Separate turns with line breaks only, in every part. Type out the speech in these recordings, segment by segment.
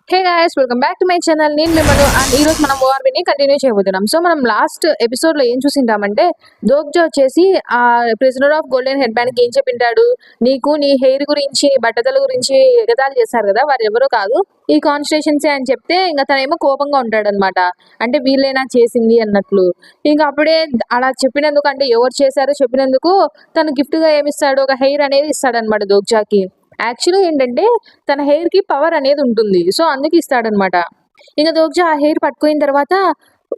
Hey guys, welcome back to my channel. నేను మిమ్మల్ని and ఈరోజు మనం ఓఆర్బిని కంటిన్యూ చేయబోతున్నాం. సో మనం లాస్ట్ ఎపిసోడ్లో ఏం చూసింటామంటే, దోగ్జా వచ్చేసి ఆ ప్రిజనర్ ఆఫ్ గోల్డెన్ హెడ్ బ్యాండ్కి ఏం చెప్పింటాడు, నీకు నీ హెయిర్ గురించి నీ బట్టతల గురించి ఎగతాళి చేశారు కదా, వారు ఎవరో కాదు ఈ కాన్స్టిట్యూషన్సే అని చెప్తే ఇంకా తనేమో కోపంగా ఉంటాడనమాట. అంటే వీళ్ళేనా చేసింది అన్నట్లు. ఇంకా అప్పుడే అలా చెప్పినందుకు, అంటే ఎవరు చేశారో చెప్పినందుకు తను గిఫ్ట్గా ఏమిస్తాడు, ఒక హెయిర్ అనేది ఇస్తాడనమాట దోగ్జాకి. యాక్చువల్‌గా ఏంటంటే తన హెయిర్‌కి పవర్ అనేది ఉంటుంది. సో, అందుకు ఇస్తాడనమాట. ఇంక దోగ్జా ఆ హెయిర్ పట్టుకున్న తర్వాత,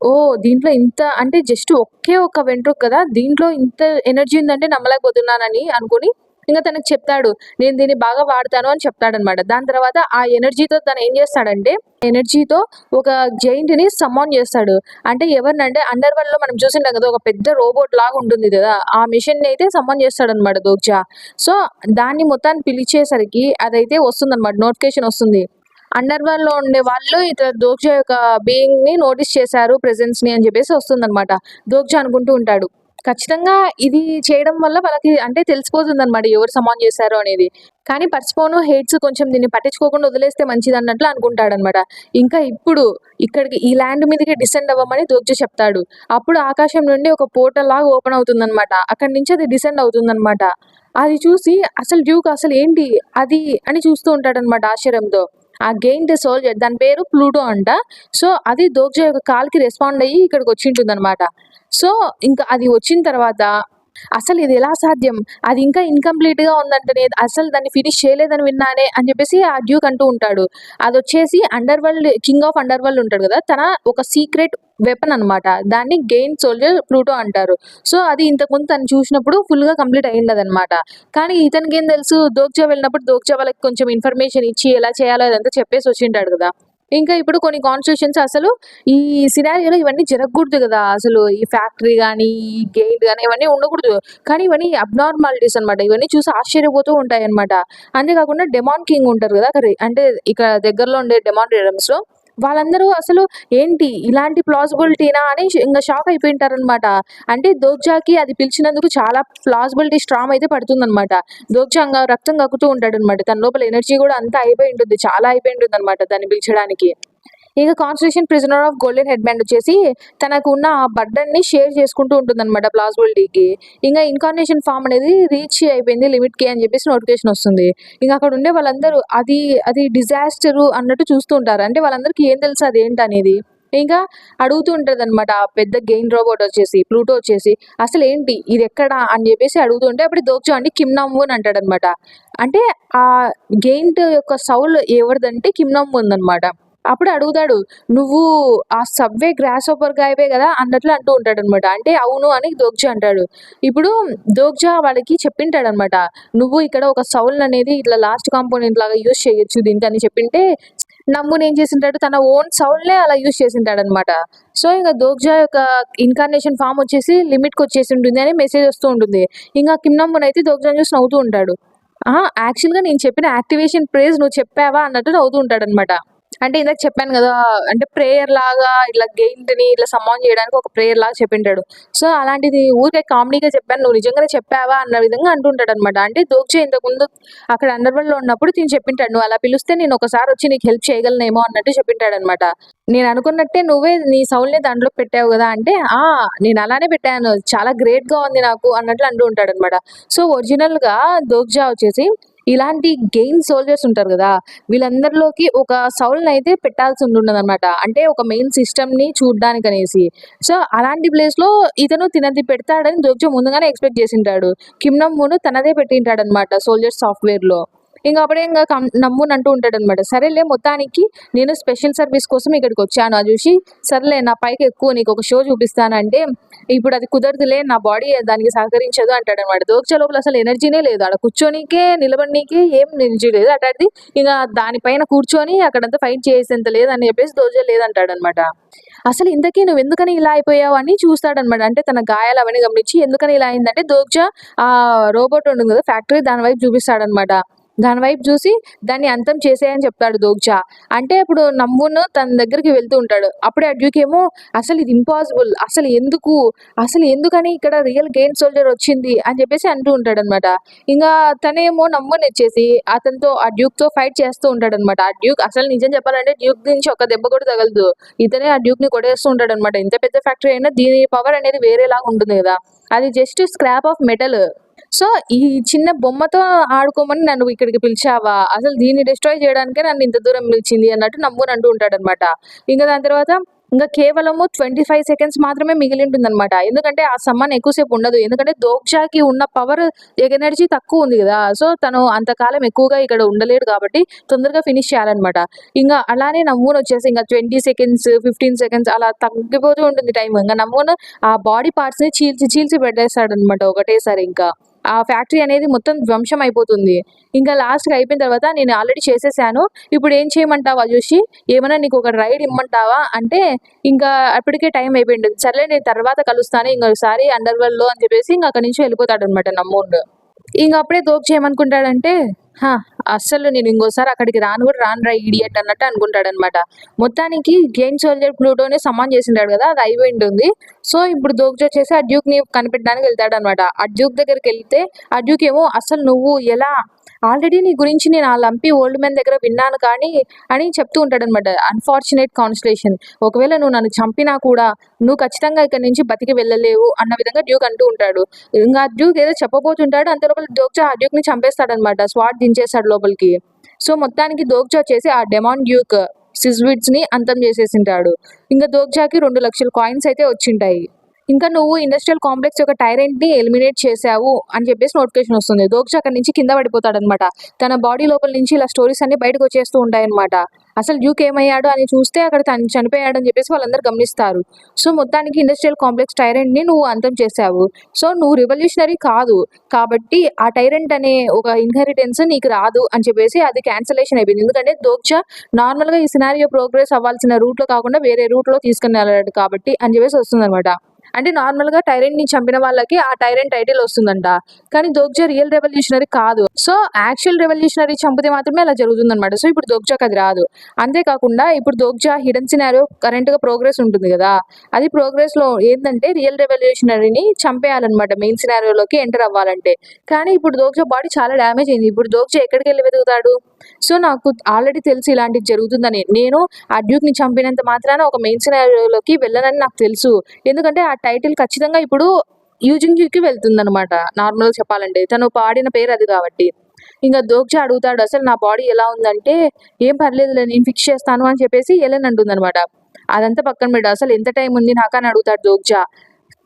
ఓహ్! దీంట్లో ఇంత అంటే జస్ట్ ఒకే ఒక్క వెంట్రుక కదా! దీంట్లో ఇంత ఎనర్జీ ఉందంటే నమ్మలేకపోతున్నానని అనుకోని ఇంక తనకి చెప్తాడు. నేను దీన్ని బాగా వాడతాను అని చెప్తాడనమాట. దాని తర్వాత ఆ ఎనర్జీతో తను ఏం చేస్తాడంటే, ఎనర్జీతో ఒక జెయింట్‌ని సమాన్ చేస్తాడు. అంటే ఎవరినంటే అండర్ వరల్డ్‌లో మనం చూసింటాం కదా! ఒక పెద్ద రోబోట్ లాగా ఉంటుంది కదా! ఆ మిషన్‌ని అయితే సమాన్ చేస్తాడనమాట దోగ్జా. సో, దాన్ని మొత్తాన్ని పిలిచేసరికి అదైతే వస్తుందనమాట. నోటిఫికేషన్ వస్తుంది. అండర్ వరల్డ్‌లో ఉండే వాళ్ళు దోగ్జా యొక్క బీయింగ్‌ని నోటీస్ చేశారు, ప్రెజెన్స్‌ని అని చెప్పేసి వస్తుందనమాట. దోగ్జా అనుకుంటూ ఉంటాడు. ఖచ్చితంగా ఇది చేయడం వల్ల వాళ్ళకి అంటే తెలిసిపోతుందనమాట ఎవరు సమాన్ చేశారో అనేది. కానీ పర్సిపోను, హేట్స్ కొంచెం దీన్ని పట్టించుకోకుండా వదిలేస్తే మంచిదన్నట్లు అనుకుంటాడనమాట. ఇంకా ఇప్పుడు ఇక్కడికి ఈ ల్యాండ్ మీదకి డిసెండ్ అవ్వమని దోగ్జా చెప్తాడు. అప్పుడు ఆకాశం నుండి ఒక పోర్టల్ లాగా ఓపెన్ అవుతుందనమాట. అక్కడి నుంచి అది డిసెండ్ అవుతుందనమాట. అది చూసి అసలు డ్యూక్ అసలు ఏంటి అది అని చూస్తూ ఉంటాడనమాట ఆశ్చర్యంతో. ఆ గెయింట్ సోల్జర్ దాని పేరు ప్లూటో అంట. సో, అది దోగ్జా యొక్క కాల్‌కి రెస్పాండ్ అయ్యి ఇక్కడికి వచ్చింటుందనమాట. సో, ఇంకా అది వచ్చిన తర్వాత అసలు ఇది ఎలా సాధ్యం? అది ఇంకా ఇన్‌కంప్లీట్‌గా ఉందంటనే, అసలు దాన్ని ఫినిష్ చేయలేదని విన్నానే అని చెప్పేసి ఆ డ్యూక్ అంటూ ఉంటాడు. అదొచ్చేసి under world king of under world ఉంటాడు కదా! తన ఒక సీక్రెట్ వెపన్ అనమాట. దాన్ని గెయిన్ సోల్జర్ ప్లూటో అంటారు. సో, అది ఇంతకుముందు తను చూసినప్పుడు ఫుల్‌గా కంప్లీట్ అయ్యుండదనమాట. కానీ ఇతనికేం తెలుసు, దోగ్జా వెళ్ళినప్పుడు దోగ్జా వాళ్ళకి కొంచెం ఇన్ఫర్మేషన్ ఇచ్చి ఎలా చేయాలో అదంతా చెప్పేసి వచ్చింటాడు కదా! ఇంకా ఇప్పుడు కొన్ని కాన్స్టిట్యూషన్స్ అసలు ఈ సినారియోలో ఇవన్నీ జరగకూడదు గదా! అసలు ఈ ఫ్యాక్టరీ గాని, ఈ గెయిల్ గాని ఇవన్నీ ఉండకూడదు. కానీ ఇవన్నీ అబ్నార్మాలిటీస్ అనమాట. ఇవన్నీ చూసి ఆశ్చర్యపోతూ ఉంటాయన్నమాట. అంతేకాకుండా డెమాన్ కింగ్ ఉంటారు గదా! అంటే ఇక్కడ దగ్గరలో ఉండే డెమాన్ రిడమ్స్‌లో వాళ్ళందరూ అసలు ఏంటి ఇలాంటి ప్లాజిబిలిటీనా అని ఇంగ షాక్ అయిపోయింటారనమాట. అంటే దోగ్జాకి అది పిలిచినందుకు చాలా ప్లాజిబిలిటీ స్ట్రామ్ అయితే పడుతుందనమాట. దోగ్జా ఇంగ రక్తం కక్కుతూ ఉంటాడనమాట. తన లోపల ఎనర్జీ గూడా అంతా అయిపోయి ఉంటుంది. చాలా అయిపోయి ఉంటుందనమాట దాన్ని పిలిచడానికి. ఇక constitution prisoner of golden head band వచ్చేసి తనకు ఉన్న ఆ బర్డెన్‌ని షేర్ చేసుకుంటూ ఉంటుందన్నమాట ప్లాజిబిలిటీకి. ఇంక ఇన్కార్నేషన్ ఫార్మ్ అనేది రీచ్ అయిపోయింది లిమిట్‌కి అని చెప్పేసి నోటిఫికేషన్ వస్తుంది. ఇంక అక్కడ ఉండే వాళ్ళందరూ అది డిజాస్టరు అన్నట్టు చూస్తూ ఉంటారు. అంటే వాళ్ళందరికీ ఏం తెలుసు అదేంటనేది. ఇంకా అడుగుతూ ఉంటదన్నమాట ఆ పెద్ద గెయిన్ రోబోట్ వచ్చేసి, ప్లూటో వచ్చేసి, "అసలేంటి? ఇదెక్కడ?" అని చెప్పేసి అడుగుతుంటే అప్పుడు దోగ్జా అండి కిమ్ నామ్‌వూన్ అంటాడన్నమాట. అంటే ఆ గెయింట్ యొక్క సౌల్ ఎవరిదంటే కిమ్ నామ్‌వూన్ అనమాట. అప్పుడు అడుగుతాడు, "నువ్వు ఆ సబ్‌వే గ్రాస్ హోపర్ గాయవే గదా!" అన్నట్లు అంటూ ఉంటాడనమాట. అంటే అవును అని దోగ్జా అంటాడు. ఇప్పుడు దోగ్జా వాళ్ళకి చెప్పింటాడనమాట. "నువ్వు ఇక్కడ ఒక సౌల్ అనేది ఇట్లా లాస్ట్ కాంపోనెంట్ లాగా యూజ్ చేయొచ్చు దీనికి" అని చెప్పింటే, నమ్మున్ ఏం చేసింటాడు తన ఓన్ సౌల్‌నే అలా యూజ్ చేసింటాడనమాట. సో, ఇంక దోగ్జా యొక్క ఇన్‌కార్నేషన్ ఫార్మ్ వచ్చేసి లిమిట్‌కొచ్చేసి ఉంటుంది అని మెసేజ్ వస్తూ ఉంటుంది. ఇంక కిమ్ నమ్మున్ అయితే దోగ్జాని చూసి నవ్వుతూ ఉంటాడు. యాక్చువల్‌గా నేను చెప్పిన యాక్టివేషన్ ఫ్రేజ్ నువ్వు చెప్పావా అన్నట్టు నవ్వుతూ ఉంటాడనమాట. అంటే ఇందాక చెప్పాను గదా! అంటే ప్రేయర్ లాగా ఇట్లా గెయింట్‌ని ఇట్లా సమాన్ చేయడానికి ఒక ప్రేయర్ లాగా చెప్పింటాడు. సో, అలాంటిది ఊరికే కామెడీగా చెప్పాను. నువ్వు నిజంగానే చెప్పావా అన్న విధంగా అంటుంటాడనమాట. అంటే దోగ్జా ఇంతకుముందు అక్కడ అండర్‌వరల్డ్‌లో ఉన్నప్పుడు తిను చెప్పింటాడు. నువ్వు అలా పిలిస్తే నేను ఒకసారి వచ్చి నీకు హెల్ప్ చేయగలనేమో అన్నట్టు చెప్పింటాడనమాట. నేను అనుకున్నట్టే నువ్వే నీ సౌల్‌ని దాంట్లో పెట్టావు గదా! అంటే, నేను అలానే పెట్టాను. చాలా గ్రేట్‌గా ఉంది నాకు అన్నట్లు అంటూ ఉంటాడనమాట. సో, ఒరిజినల్‌గా దోగ్జా వచ్చేసి ఇలాంటి గెయిన్ సోల్జర్స్ ఉంటారు గదా! వీళ్ళందరిలోకి ఒక సౌల్‌నయితే పెట్టాల్సి ఉండుండదనమాట. అంటే ఒక మెయిన్ సిస్టమ్‌ని చూడ్డానికనేసి. సో, అలాంటి ప్లేస్‌లో ఇతను తినది పెడతాడని దోగ్జా ముందుగానే ఎక్స్‌పెక్ట్ జేసింటాడు. కిమ్ నమ్మున్ తనదే పెట్టింటాడనమాట సోల్జర్ సాఫ్ట్‌వేర్‌లో. ఇంక అప్పుడే ఇంగ నమ్మున్ అంటూ ఉంటాడనమాట. సరేలే మొత్తానికి నేను స్పెషల్ సర్వీస్ కోసం ఇక్కడికొచ్చాను. అది చూసి సర్లే నా పైకెక్కు నీకొక షో చూపిస్తానంటే, ఇప్పుడు అది కుదరదులే నా బాడీ దానికి సహకరించదు అంటాడనమాట. దోగ్జా లోపల అసలు ఎనర్జీనే లేదు. ఆడ కూర్చోనీకే, నిలబడనీకే ఏం ఎనర్జీ లేదు. అట్లాంటిది ఇగ దాని పైన కూర్చొని అక్కడంతా ఫైట్ చేసేంత లేదని చెప్పేసి దోగ్జా లేదంటాడనమాట. అసలు ఇంతకీ నువ్వెందుకని ఇలా అయిపోయావు అని చూస్తాడనమాట. అంటే తన గాయాలు అవన్నీ గమనించి ఎందుకని ఇలా అయిందంటే దోగ్జా రోబోట్ ఉంటుంది కదా ఫ్యాక్టరీ దాని వైపు చూపిస్తాడనమాట. దాని వైపు చూసి దాన్ని అంతం చేసేయని చెప్తాడు దోగ్జా. అంటే ఇప్పుడు నమ్మును తన దగ్గరికి వెళ్తూ ఉంటాడు. అప్పుడే ఆ డ్యూక్ ఏమో అసలు ఇది ఇంపాసిబుల్, అసలు ఎందుకని ఇక్కడ రియల్ గెయిన్ సోల్జర్ వచ్చింది అని చెప్పేసి అంటూ ఉంటాడనమాట. ఇంకా తనేమో నమ్మునొచ్చేసి అతనితో ఆ డ్యూక్ తో ఫైట్ చేస్తూ ఉంటాడనమాట. ఆ డ్యూక్ అసలు నిజం చెప్పాలంటే డ్యూక్ నుంచి ఒక దెబ్బ కూడా తగలదు. ఇతనే ఆ డ్యూక్ ని కొట్టేస్తూ ఉంటాడనమాట. ఇంత పెద్ద ఫ్యాక్టరీ అయినా దీని పవర్ అనేది వేరేలాగా ఉంటుంది కదా. అది just scrap of metal. So, ఈ చిన్న బొమ్మతో ఆడుకోమని నన్ను ఇక్కడికి పిలిచావా? అసలు దీన్ని డిస్ట్రాయ్ చేయడానికే నన్ను ఇంత దూరం పిలిచింది అన్నట్టు నమ్మున్ అంటూ ఉంటాడనమాట. ఇంక దాని తర్వాత కేవలము 25 సెకండ్స్ మాత్రమే మిగిలింటుందనమాట. ఎందుకంటే ఆ సమ్మన్ ఎక్కువ సేపు ఉండదు. ఎందుకంటే దోగ్జాకి ఉన్న పవర్ ఎనర్జీ తక్కువ ఉంది గదా! సో, తను అంతకాలం ఎక్కువగా ఇక్కడ ఉండలేడు కాబట్టి తొందరగా ఫినిష్ చేయాలనమాట. అలానే నమ్మున్ వచ్చేసి 20 సెకండ్స్, 15 సెకండ్స్ అలా తగ్గిపోతూ ఉంటుంది టైమ్. నమ్మున్ ఆ బాడీ పార్ట్స్‌ని చీల్చి పెట్టేస్తాడనమాట ఒకటేసారి ఇంకా. ఆ ఫ్యాక్టరీ అనేది మొత్తం ధ్వంసం అయిపోతుంది. ఇంకా లాస్ట్‌కి అయిపోయిన తర్వాత నేను ఆల్రెడీ చేసేసాను. ఇప్పుడు ఏం చేయమంటావా జోషి? ఏమన్నా నీకు ఒక రైడ్ ఇమ్మంటావా? అంటే ఇంకా అప్పటికే టైం అయిపోయింటుంది. సర్లే నేను తర్వాత కలుస్తాను ఇంకోసారి అండర్ వరల్డ్‌లో అని చెప్పేసి అక్కడి నుంచి వెళ్ళిపోతాడనమాట నమ్మోన్. అప్పుడే దోప్చి ఏమనుకుంటాడంటే, హా! అస్సలు నేను ఇంకోసారి అక్కడికి రానురా ఇడియట్ అన్నట్టు అనుకుంటాడనమాట. మొత్తానికి గెయిన్ సోల్జర్ ప్లూటోని సమాన్ చేసింటాడు కదా! అది అయిపోయుంటుంది. సో, ఇప్పుడు దోగ్జొచ్చేసి ఆ డ్యూక్‌ని కనిపెట్టడానికి వెళ్తాడనమాట. ఆ డ్యూక్ దగ్గరికెళ్తే ఆ డ్యూక్ ఏమో అసలు నువ్వు ఎలా ఆల్రెడీ నీ గురించి నేను ఆ లంపీ ఓల్డ్ మ్యాన్ దగ్గర విన్నాను కానీ అని చెప్తూ ఉంటాడనమాట. Unfortunate constellation. ఒకవేళ నువ్వు నన్ను చంపినా కూడా నువ్వు ఖచ్చితంగా ఇక్కడి నుంచి బతికి వెళ్ళలేవు అన్న విధంగా డ్యూక్ అంటూ ఉంటాడు. ఆ డ్యూక్ ఏదో చెప్పబోతుంటాడు. అంత లోపల దోగ్జా ఆ డ్యూక్‌ని చంపేస్తాడనమాట. స్వాట్ దించేస్తాడు లోపలికి. సో, మొత్తానికి దోగ్జా వచ్చేసి ఆ డెమాన్ డ్యూక్ సిజ్విట్స్‌ని అంతం చేసేసింటాడు. దోగ్జాకి 2,00,000 కాయిన్స్ అయితే వచ్చింటాయి. నువ్వు ఇండస్ట్రియల్ కాంప్లెక్స్ యొక్క టైరెంట్‌ని ఎలిమినేట్ చేశావు అని చెప్పేసి నోటిఫికేషన్ వస్తుంది. దోక్ష అక్కడి నుంచి కింద పడిపోతాడనమాట. తన బాడీ లోపల నుంచి ఇలా స్టోరీస్ అన్నీ బయటకొచ్చేస్తూ ఉంటాయన్నమాట. అసలు డ్యూక్ ఏమయ్యాడు అని చూస్తే అక్కడ తను చనిపోయాడని చెప్పేసి వాళ్ళందరూ గమనిస్తారు. సో, మొత్తానికి ఇండస్ట్రియల్ కాంప్లెక్స్ టైరెంట్‌ని నువ్వు అంతం చేశావు. సో, నువ్వు రివల్యూషనరీ కాదు. కాబట్టి ఆ టైరెంట్ అనే ఒక ఇన్‌హెరిటెన్స్ నీకు రాదు అని చెప్పేసి అది క్యాన్సలేషన్ అయిపోయింది. ఎందుకంటే దోక్ష నార్మల్‌గా ఈ సినారియో ప్రోగ్రెస్ అవ్వాల్సిన రూట్‌లో కాకుండా వేరే రూట్‌లో తీసుకెళ్ళాడు కాబట్టి అని చెప్పేసి వస్తుందనమాట. అంటే నార్మల్‌గా టైరెంట్‌ని చంపిన వాళ్ళకి ఆ టైరెంట్ టైటిల్ వస్తుందంట. కానీ దోగ్జా రియల్ రెవల్యూషనరీ కాదు. సో, యాక్చువల్ రెవల్యూషనరీ చంపితే మాత్రమే అలా జరుగుతుందనమాట. సో, ఇప్పుడు దోగ్జాకి అది రాదు. అంతేకాకుండా ఇప్పుడు దోగ్జా హిడెన్ సినారియో కరెంట్‌గా ప్రోగ్రెస్ ఉంటుంది గదా! అది ప్రోగ్రెస్‌లో ఏందంటే రియల్ రెవల్యూషనరీని చంపేయాలనమాట మెయిన్ సినారియోలోకి ఎంటర్ అవ్వాలంటే. కానీ ఇప్పుడు దోగ్జా బాడీ చాలా డ్యామేజ్ అయింది. ఇప్పుడు దోగ్జా ఎక్కడికెళ్ళి వెతుకుతాడు? సో, నాకు ఆల్రెడీ తెలుసు ఇలాంటిది జరుగుతుందని. నేను ఆ డ్యూక్‌ని చంపినంత మాత్రాన ఒక మెయిన్ సినారియోలోకి వెళ్ళనని నాకు తెలుసు. ఎందుకంటే ఆ టైటిల్ ఖచ్చితంగా ఇప్పుడు యూజింగ్‌కి వెళ్తుందనమాట. నార్మల్‌గా చెప్పాలంటే. తను పాడిన పేరు అది కాబట్టి. దోగ్జా అడుగుతాడు, "అసలు నా బాడీ ఎలా ఉందంటే, ఏం పర్లేదులే నేను ఫిక్స్ చేస్తాను" అని చెప్పేసి ఎలెన్ అంటుందనమాట. అదంతా పక్కన పెట్టు. అసలు ఎంత టైం ఉంది నాకా అని అడుగుతాడు దోగ్జా.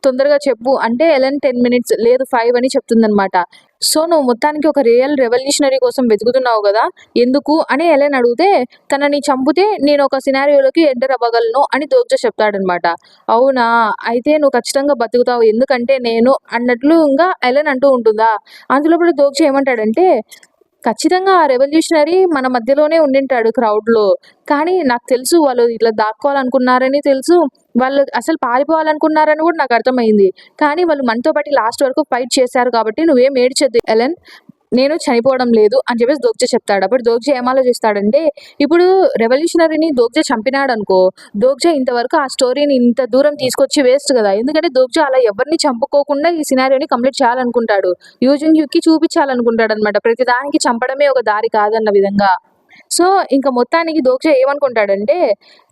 తొందరగా చెప్పు అంటే ఎలెన్ 10 మినిట్స్ లేదు 5 అని చెప్తుందనమాట. సో, నువ్వు మొత్తానికి ఒక రియల్ రెవల్యూషనరీ కోసం వెతుకుతున్నావు గదా! ఎందుకు అని ఎలెన్ అడిగితే, తనని చంపితే నేను ఒక సినారియోలోకి ఎంటర్ అవ్వగలను అని దోగ్జా చెప్తాడనమాట. అవునా! అయితే నువ్వు ఖచ్చితంగా బతుకుతావు. ఎందుకంటే నేను అన్నట్లు ఎలెన్ అంటూ ఉంటుందా! అందులోపల దోగ్జా ఏమంటాడంటే, ఖచ్చితంగా ఆ రెవల్యూషనరీ మన మధ్యలోనే ఉండింటాడు క్రౌడ్‌లో. కానీ నాకు తెలుసు వాళ్ళు ఇట్లా దాక్కోవాలనుకున్నారని తెలుసు. వాళ్ళు అసలు పారిపోవాలనుకున్నారని కూడా నాకర్థమైంది. కానీ వాళ్ళు మనతో పాటు లాస్ట్ వరకు ఫైట్ చేశారు కాబట్టి నువ్వేం ఏడ్చొద్దు ఎలెన్. నేను చనిపోవడం లేదు అని చెప్పేసి దోగ్జా చెప్తాడు. అప్పుడు దోగ్జా ఏం ఆలోచిస్తాడంటే, ఇప్పుడు రెవల్యూషనరీని దోగ్జా చంపినాడనుకో, దోగ్జా ఇంతవరకు ఆ స్టోరీని ఇంత దూరం తీసుకొచ్చి వేస్ట్ కదా! ఎందుకంటే దోగ్జా అలా ఎవరిని చంపుకోకుండా ఈ సినారియోని కంప్లీట్ చేయాలనుకుంటాడు. యూజింగ్ యూకి చూపించాలనుకుంటాడనమాట. ప్రతిదానికి చంపడమే ఒక దారి కాదన్న విధంగా. సో, మొత్తానికి దోగ్జా ఏమనుకుంటాడంటే,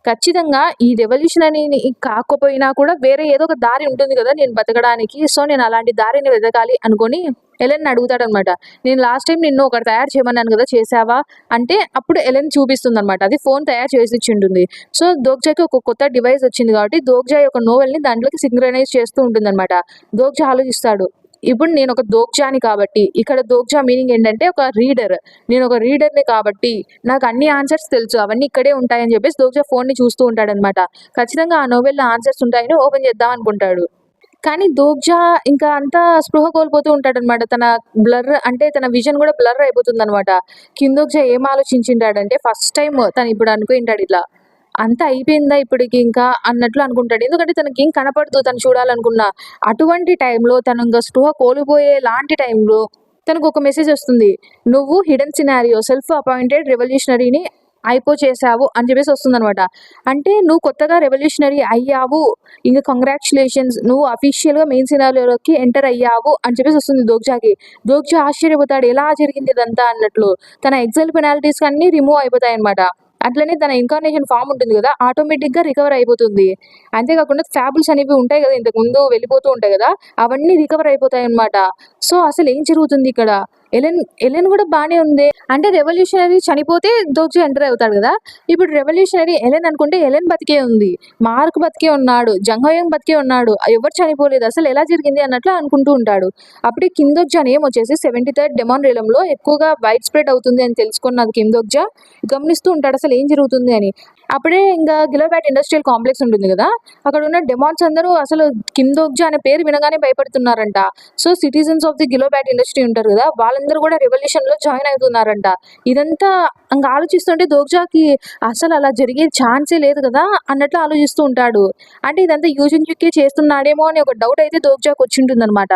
ఖచ్చితంగా ఈ రెవల్యూషనరీని కాకపోయినా కూడా వేరే ఏదో ఒక దారి ఉంటుంది కదా నేను బతకడానికి. సో, నేను అలాంటి దారిని వెతకాలి అనుకోని ఎలెన్‌ని అడుగుతాడనమాట. నేను లాస్ట్ టైమ్ నిన్ను ఒకటి తయారు చేయమన్నాను కదా! చేశావా? అంటే అప్పుడు ఎలెన్ చూపిస్తుందనమాట. అది ఫోన్ తయారు చేసిచ్చుంటుంది. సో, దోగ్జాకి ఒక కొత్త డివైస్ వచ్చింది కాబట్టి దోగ్జా యొక్క నోవెల్‌ని దాంట్లోకి సింక్రనైజ్ చేస్తూ ఉంటుందనమాట. దోగ్జా ఆలోచిస్తాడు. ఇప్పుడు నేనొక దోగ్జాని కాబట్టి, ఇక్కడ దోగ్జా మీనింగ్ ఏంటంటే ఒక రీడర్. నేనొక రీడర్‌ని కాబట్టి నాకు అన్ని ఆన్సర్స్ తెలుసు. అవన్నీ ఇక్కడే ఉంటాయని చెప్పేసి దోగ్జా ఫోన్‌ని చూస్తూ ఉంటాడనమాట. ఖచ్చితంగా ఆ నోవెల్‌లో ఆన్సర్స్ ఉంటాయని ఓపెన్ చేద్దాం అనుకుంటాడు. కానీ దోగ్జా ఇంకా అంతా స్పృహ కోల్పోతూ ఉంటాడనమాట. తన విజన్ కూడా బ్లర్ అయిపోతుందనమాట. కిందోగ్జా ఏం ఆలోచించింటాడంటే ఫస్ట్ టైమ్ తను ఇప్పుడు అనుకుంటాడు ఇట్లా. అంతా అయిపోయిందా ఇప్పటికి ఇంకా అన్నట్లు అనుకుంటాడు. ఎందుకంటే తనకేం కనపడదు తను చూడాలనుకున్నా. అటువంటి టైంలో తను స్పృహ కోల్పోయేలాంటి టైంలో తనకు ఒక మెసేజ్ వస్తుంది. నువ్వు హిడెన్ సినారియో సెల్ఫ్ అపాయింటెడ్ రెవల్యూషనరీని చేసావు అని చెప్పేసి వస్తుందనమాట. అంటే నువ్వు కొత్తగా రెవల్యూషనరీ అయ్యావు, ఇంక కంగ్రాచులేషన్స్, నువ్వు అఫీషియల్గా మెయిన్ సినారియోలోకి ఎంటర్ అయ్యావు అని చెప్పేసి వస్తుంది దోగ్జాకి. దోగ్జా ఆశ్చర్యపోతాడు, ఎలా జరిగింది ఇదంతా అన్నట్లు. తన ఎగ్జైల్ పెనాల్టీస్ అన్నీ రిమూవ్ అయిపోతాయి అనమాట. అట్లనే తన ఇన్కార్నేషన్ ఫామ్ ఉంటుంది కదా, ఆటోమేటిక్గా రికవర్ అయిపోతుంది. అంతేకాకుండా ఫ్యాబుల్స్ అనేవి ఉంటాయి కదా, ఇంతకు ముందు వెళ్ళిపోతూ ఉంటాయి కదా, అవన్నీ రికవర్ అయిపోతాయి అనమాట. సో అసలు ఏం జరుగుతుంది ఇక్కడ? ఎలెన్ కూడా బాగానే ఉంది. అంటే రెవల్యూషనరీ చనిపోతే దోగ్జా ఎంటర్ అవుతాడు కదా, ఇప్పుడు రెవల్యూషనరీ ఎలెన్ అనుకుంటే ఎలెన్ బతికే ఉంది, మార్క్ బతికే ఉన్నాడు, జంగ్హోయంగ్ బతికే ఉన్నాడు, ఎవరు చనిపోలేదు, అసలు ఎలా జరిగింది అన్నట్లు అనుకుంటూ ఉంటాడు. అప్పుడే కిమ్ దోగ్జా నేమ్ వచ్చేసి 73rd డెమాన్ రేలంలో ఎక్కువగా వైడ్ స్ప్రెడ్ అవుతుంది అని తెలుసుకున్నది కిమ్ దోగ్జా. గమనిస్తూ ఉంటాడు అసలు ఏం జరుగుతుంది అని. అప్పుడే ఇంకా గిలోబాట్ ఇండస్ట్రియల్ కాంప్లెక్స్ ఉంటుంది కదా, అక్కడ ఉన్న డెమాన్స్ అందరూ అసలు కిమ్ దోగ్జా అనే పేరు వినగానే భయపడుతున్నారంట. So citizens of the Gilobat industry ఉంటారు కదా, వాళ్ళందరూ కూడా రెవల్యూషన్ లో జాయిన్ అవుతున్నారంట. ఇదంతా ఇంకా ఆలోచిస్తుంటే దోగ్జాకి అసలు అలా జరిగే ఛాన్సే లేదు కదా అన్నట్లు ఆలోచిస్తూ ఉంటాడు. అంటే ఇదంతా యూజిన్ యుకే చేస్తున్నాడేమో అని ఒక డౌట్ అయితే దోగ్జాకి వచ్చి ఉంటుంది అనమాట.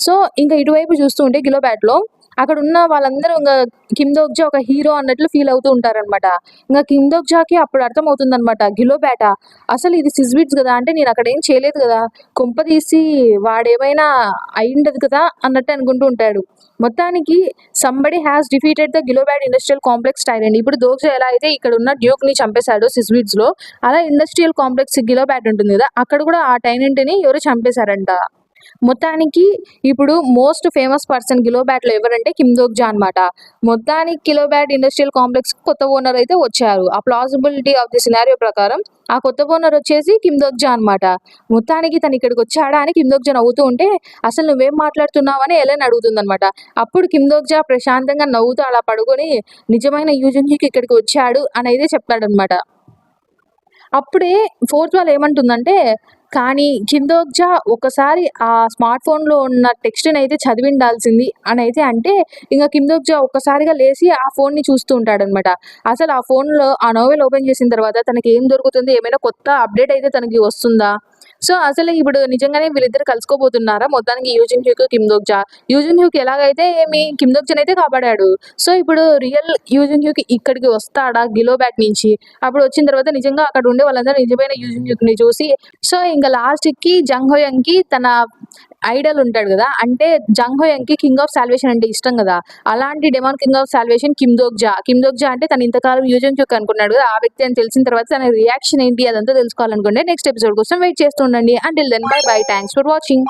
సో ఇంకా ఇటువైపు చూస్తూ ఉంటే గిలోబాట్ లో అక్కడ ఉన్న వాళ్ళందరూ ఇంకా కిమ్ దోగ్జా ఒక హీరో అన్నట్లు ఫీల్ అవుతూ ఉంటారనమాట. ఇంకా కిమ్ దోగ్జాకి అప్పుడు అర్థం అవుతుంది అనమాట, గిలోబాట అసలు ఇది సిజ్విట్స్ కదా, అంటే నేను అక్కడ ఏం చేయలేదు కదా, కొంప తీసి వాడేమైనా అయిండదు కదా అన్నట్టు అనుకుంటూ ఉంటాడు. మొత్తానికి somebody has defeated the Gilobat industrial complex tyrant. ఇప్పుడు దోగ్జా ఎలా అయితే ఇక్కడ ఉన్న డ్యూక్ ని చంపేశాడో సిజ్విట్స్ లో, అలా ఇండస్ట్రియల్ కాంప్లెక్స్ గిలోబాట్ ఉంటుంది కదా, అక్కడ కూడా ఆ టైరెంట్ ని ఎవరో చంపేశారంట. మొత్తానికి ఇప్పుడు మోస్ట్ ఫేమస్ పర్సన్ గిలోబాట్ లో ఎవరంటే కిమ్ దోగ్జా అనమాట. మొత్తానికి గిలోబాట్ ఇండస్ట్రియల్ కాంప్లెక్స్ కొత్త ఓనర్ అయితే వచ్చారు. ఆ ప్లాజిబిలిటీ ఆఫ్ ది సినారియో ప్రకారం ఆ కొత్త ఓనర్ వచ్చేసి కిమ్ దోగ్జా అనమాట. మొత్తానికి తను ఇక్కడికి వచ్చాడా అని కిమ్ దోగ్జా నవ్వుతూ ఉంటే, అసలు నువ్వేం మాట్లాడుతున్నావు అని ఎలెన్ అడుగుతుంది అనమాట. అప్పుడు కిమ్ దోగ్జా ప్రశాంతంగా నవ్వుతూ అలా పడుకొని నిజమైన యూజన్జీకి ఇక్కడికి వచ్చాడు అని అయితే చెప్తాడనమాట. అప్పుడే ఫోర్త్ వాల్ ఏమంటుందంటే, కానీ కిమ్ దోగ్జా ఒకసారి ఆ స్మార్ట్ ఫోన్లో ఉన్న టెక్స్ట్ని అయితే చదివిండాల్సింది అని అయితే అంటే, ఇంకా కిమ్ దోగ్జా ఒక్కసారిగా లేచి ఆ ఫోన్ని చూస్తూ ఉంటాడనమాట. అసలు ఆ ఫోన్లో ఆ నోవెల్ ఓపెన్ చేసిన తర్వాత తనకి ఏం దొరుకుతుంది, ఏమైనా కొత్త అప్డేట్ అయితే తనకి వస్తుందా? సో అసలు ఇప్పుడు నిజంగానే వీళ్ళిద్దరు కలుసుకోబోతున్నారా? మొత్తానికి Eugene Hyuk Kim దోగ్జా. Eugene Hyuk ఎలాగైతే కిమ్ దోగ్జాని అయితే కాపాడాడు. సో ఇప్పుడు రియల్ యూజిన్ హ్యూక్ ఇక్కడికి వస్తాడా గిలోబాట్ నుంచి? అప్పుడు వచ్చిన తర్వాత నిజంగా అక్కడ ఉండే వాళ్ళందరూ నిజమైన యూజిన్ హ్యూక్ ని చూసి, సో ఇంకా లాస్ట్ కి జంగ్హోయంగ్ కి తన ఐడల్ ఉంటాడు కదా, అంటే జంగ్హోయంగ్ కి కింగ్ ఆఫ్ సాల్వేషన్ అంటే ఇష్టం కదా, అలాంటి demon king of salvation Kim Dokja. Kim Dokja అంటే తను ఇంతకాలం యూజన్ హ్యూక్ అనుకున్నాడు కదా, ఆ వ్యక్తి అని తెలిసిన తర్వాత తన రియాక్షన్ ఏంటి అదంతా తెలుసుకోవాలనుకుంటే నెక్స్ట్ ఎపిసోడ్ కోసం వెయిట్ చేస్తూ ఉండండి. Until then bye bye, thanks for watching.